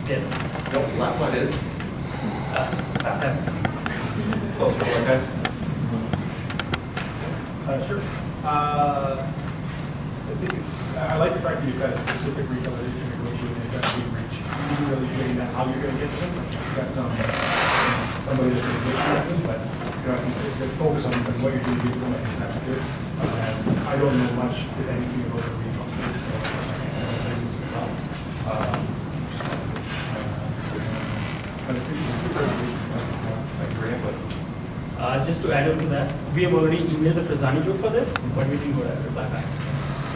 Yeah. No, last one is. That's Close to one, guys. Sure. I think I like the fact that you've got a specific retailer that you're negotiating and you've got to reach. You're really getting at how you're going to get to them. You've got somebody that's going to get to them, but I think the focus on what you're doing to them, I think that's good. I don't know much, if anything, about the retail space, so the business itself. But I think it's a good presentation. Great input. just to add on to that, we have already emailed the Frazani Group for this, but we didn't go to reply back.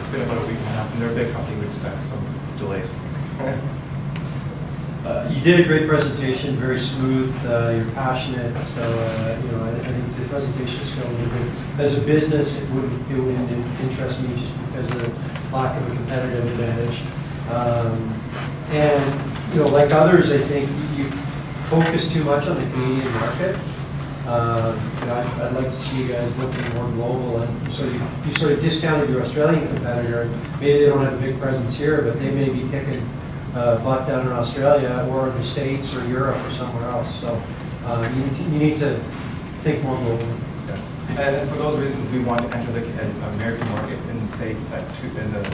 It's been about a week and a half, and they're a big company. We expect some delays. You did a great presentation, very smooth. You're passionate, so I think the presentation skills are good. As a business, it wouldn't interest me just because of the lack of a competitive advantage. And like others, I think you focus too much on the Canadian market. I'd like to see you guys looking more global, and so you sort of discounted your Australian competitor. Maybe they don't have a big presence here, but they may be kicking butt down in Australia or in the States or Europe or somewhere else. So you need to think more globally. Yes. And for those reasons, we want to enter the American market in the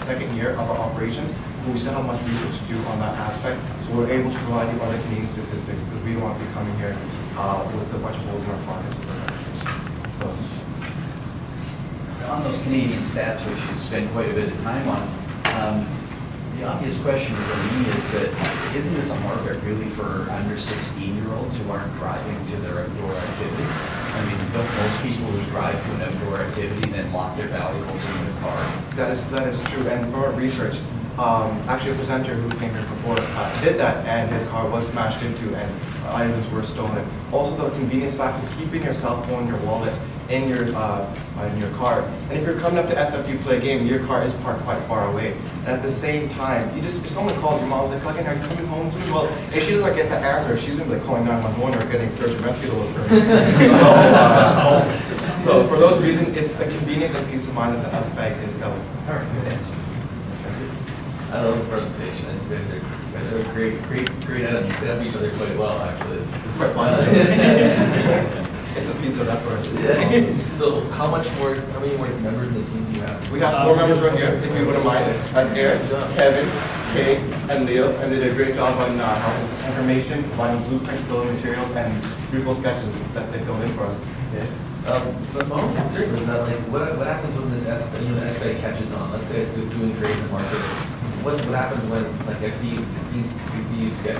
second year of our operations, but we still have much research to do on that aspect. So we're able to provide you other Canadian statistics because we don't want to be coming here with a bunch of holes in our pockets. So on those Canadian stats, which you spend quite a bit of time on, the obvious question for me is that isn't this a market really for under 16-year-olds who aren't driving to their outdoor activity? I mean, don't most people who drive to an outdoor activity then lock their valuables in the car? that is true. And for our research, actually a presenter who came here before did that, and his car was smashed into and items were stolen. Also, the convenience factor is keeping your cell phone, your wallet in your car. And if you're coming up to SFU to play a game, your car is parked quite far away. And at the same time, if someone calls your mom, like, "Are you coming home soon?" Well, if she doesn't get the answer, she's gonna be like calling 911 or getting search and rescue over. So for those reasons, it's the convenience and peace of mind that the Sbag is selling. All right, good answer. I love the presentation. I think you guys are great at it. You fit up each other quite well, actually. Quite fun. It's a pizza, that's for us. Yeah. So how many more members in the team do you have? We have 4 members right here, if you wouldn't mind. That's Aaron, Kevin, Kay, and Leo, and they did a great job on information, providing blueprints, building materials, and beautiful sketches that they filled in for us. But my own concern was that, like, what happens when this Sbag catches on? Let's say it's doing great in the market. What happens when, like, if these get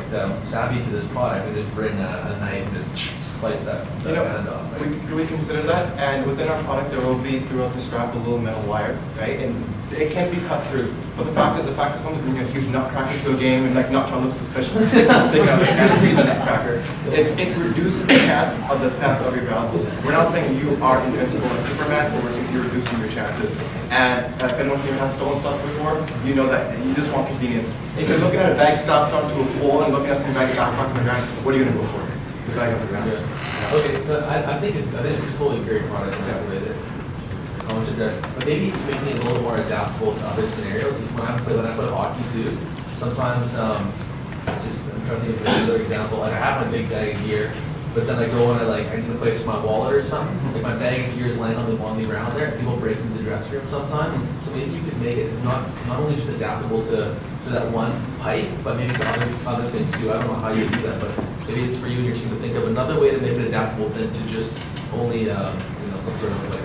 savvy to this product and just bring a knife and just slice that hand off? Right? We consider that, and within our product there will be throughout the strap a little metal wire, right? And it can be cut through. But the fact is someone's bringing a huge nutcracker to a game and like not trying to look suspicious, they can stick out their hand and feed the nutcracker. It reduces the chance of the theft of your valuables. We're not saying you are invincible like Superman, but we're saying you're reducing your chances. And if anyone here has stolen stuff before, you know that you just want convenience. If you're looking at a bag strapped onto a pole and looking at some guy backpack on the ground, what are you going to go for? The bag on the ground. Yeah. Okay, I think it's totally a great product and that way that but maybe making it a little more adaptable to other scenarios. When I play hockey too, sometimes I'm trying to think of another example. Like I have my big bag of gear, but then I go and I need to place my wallet or something. Like my bag of gear is laying on the ground there. People break into the dressing room sometimes. So maybe you could make it not only just adaptable to that one pipe, but maybe to other things too. I don't know how you do that, but maybe it's for you and your team to think of another way to make it adaptable than to just only some sort of like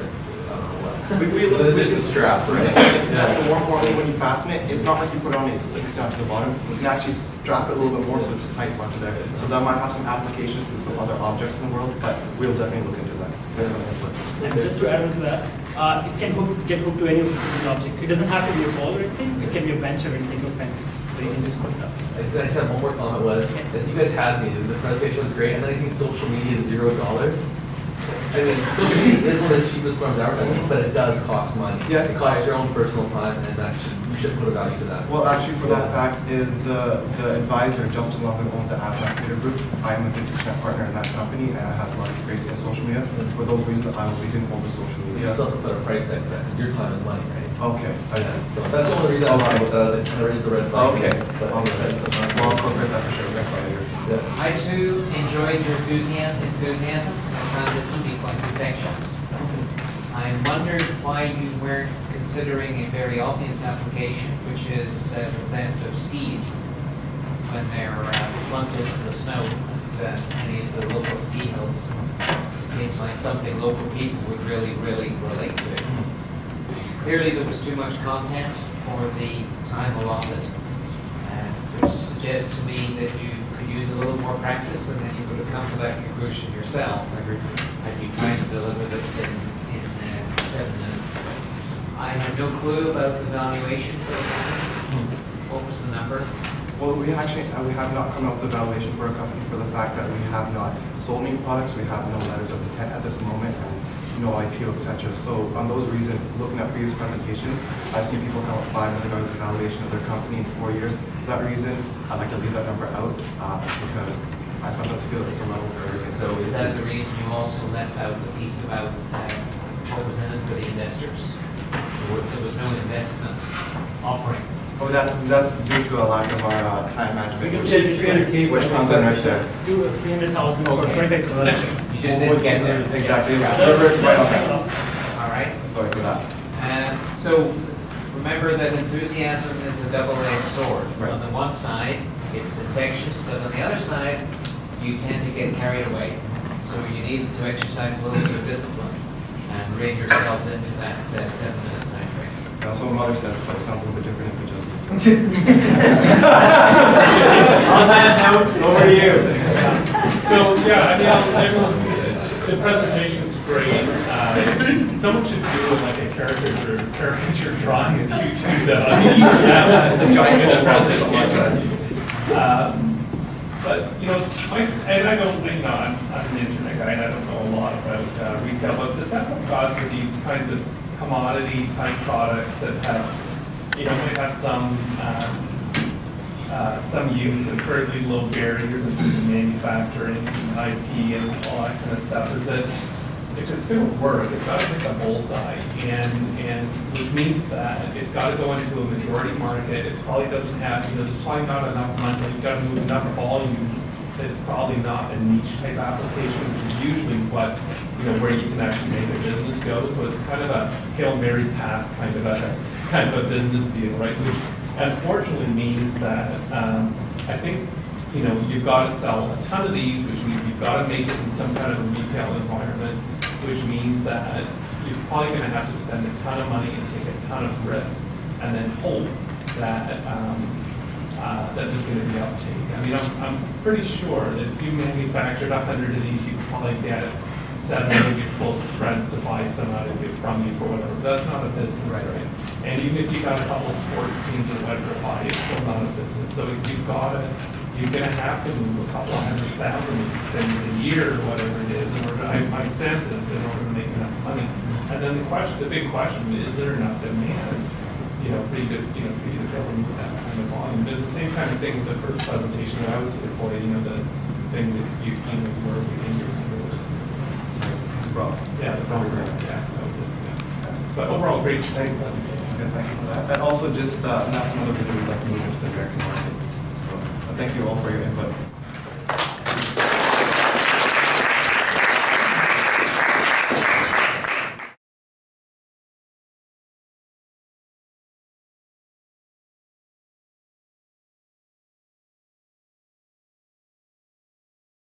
We look at business strap, right? Yeah. More importantly, when you fasten it, it's not like you put it on it slinks down to the bottom. You can actually strap it a little bit more so it's tight onto there. So that might have some applications to some other objects in the world, but we'll definitely look into that. And just to add on to that, it can get hooked to any of the physical object. It doesn't have to be a ball or anything. It can be a bench or anything, a fence. So you can just hook it up. I just have one more comment was, as you guys had me, the presentation was great, and then I seen social media is $0. I mean, social media is one of the cheapest forms of advertising, but it does cost money. Yes, it costs your own personal time, and you should put a value to that. Well, actually, for that fact, is the advisor, Justin Love, who owns the Advent Creator Group. I am a 50% partner in that company, and I have a lot of experience in social media. For those reasons, I will be doing all the social media. You still have to put a price tag to that, because your time is money, right? Okay, I see. So that's the only reason I wanted to raise the red flag. Okay. But Well, I'll incorporate that for sure. enjoyed your enthusiasm and found it to be quite infectious. I wondered why you weren't considering a very obvious application, which is the theft of skis when they're plunked into the snow at any of the local ski hills. It seems like something local people would really relate to. Clearly, there was too much content for the time allotted, which suggests to me that you could use a little more practice, and then you could have come to that conclusion yourselves. Had you tried to deliver this in 7 minutes. I have no clue about the valuation for the company. What was the number? Well, we have not come up with a valuation for a company for the fact that we have not sold any products, we have no letters of intent at this moment, and no IPO, etc. So on those reasons, looking at previous presentations, I've seen people come up with $5 million valuation of their company in 4 years. For that reason, I'd like to leave that number out because I sometimes feel it's a level arrogant. So is that the reason you also left out the piece about what was in it for the investors? There was no investment offering. Oh, that's due to a lack of our time We can management, take 300K, which comes in right there. do 300,000 for Okay. 25%. You just didn't get there. Exactly. That's- We're right on that's- that. All right. Sorry for that. So remember that enthusiasm is a double-edged sword. Right. On the one side, it's infectious, but on the other side, you tend to get carried away. So you need to exercise a little bit of discipline and rein yourselves into that 7-minute time frame. That's what my mother says, but it sounds a little bit different in Pajot. On that note, over to you. So, yeah, I mean, the presentation's great. Someone should do like a caricature drawing of you two, though. I mean, you have The giant in a photograph or something like presentation. But, I'm an internet guy and I don't know a lot about retail, but the sense I've got for these kinds of commodity type products that have, might have some use and fairly low barriers in terms of manufacturing and IP and all that kind of stuff, is that if it's going to work, it's got to hit the bullseye, and which means that it's got to go into a majority market. It probably doesn't have, there's probably not enough money. You've got to move enough volume that it's probably not a niche type application, which is usually what, where you can actually make a business go. So it's kind of a Hail Mary pass kind of a business deal, right? Which unfortunately means that I think you've got to sell a ton of these, which means you've got to make it in some kind of a retail environment, which means that you're probably going to have to spend a ton of money and take a ton of risk, and then hope that that there's going to be uptake. I mean, I'm pretty sure that if you manufactured 100 of these, you'd probably get 7 of your closest friends to buy some out of it from you for whatever. That's not a business, right? And even if you got a couple of sports teams or whatever to buy, it's still not a business. So you're going to have to move a couple of 100,000 of these things a year or whatever it is in order to, my sense is, in order to make enough money. And then the big question is there enough demand, for you to be able to move that kind of volume? There's the same kind of thing with the first presentation that I was here for, the thing that you were in your yeah, the program, yeah, that was it, yeah. But overall, great, thanks. Okay, thank you for that. And also just, that's another reason we'd like to move into the American market. So thank you all for your input.